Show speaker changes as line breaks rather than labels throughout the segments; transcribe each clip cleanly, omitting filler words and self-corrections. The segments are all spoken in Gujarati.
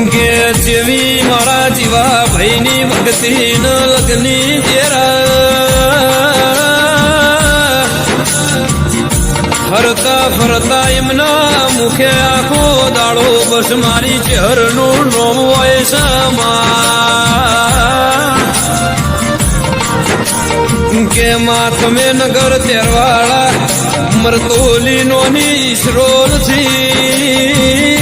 કે જેવી મારા જીવા ભાઈની ભક્તિ ન લગની ફરતા ફરતા એમના મુખે આખો દાડો બસ મારી ચહેરનું નોમ હોય સમા કે માં તમે નગર તેરવાળા મરતોલી નોની ઈસરો નથી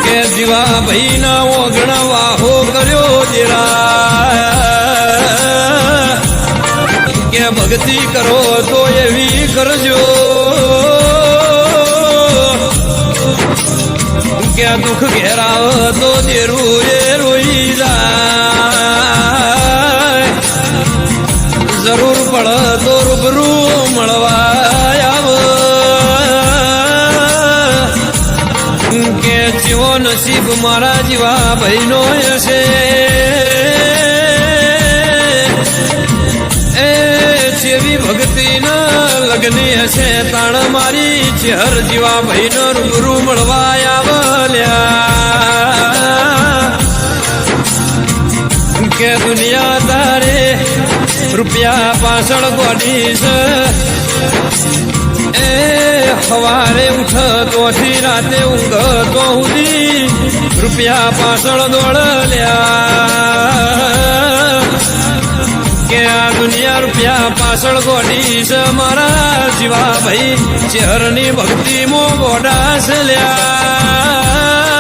કે જીવા ભાઈ ના ઓગણા વાહો કર્યો જેરા કે ભક્તિ કરો તો એવી કરજો કે દુઃખ ઘેરાવ તો દેરું એ રોઈ જાય જરૂર પડે તો રૂબરૂ મળવા આવ કે જીવો નસીબ મારા જીવા ભાઈનો હશે જેવી ભક્તિ ના લગની હશે તાણ મારી ચહેર જીવા ભાઈનો રૂબરૂ મળવા આવલ્યા કે દુનિયા તારે રૂપિયા પાછળ ગોડી છે એ સવારે ઉઠ તોથી રાતે ઊંઘ તો સુધી રૂપિયા પાછળ દોડલ્યા કે આ દુનિયા રૂપિયા પાછળ ગોડી છે મારા જીવા ભાઈ ચહેરની ભક્તિ મો ગોડા છે લ્યા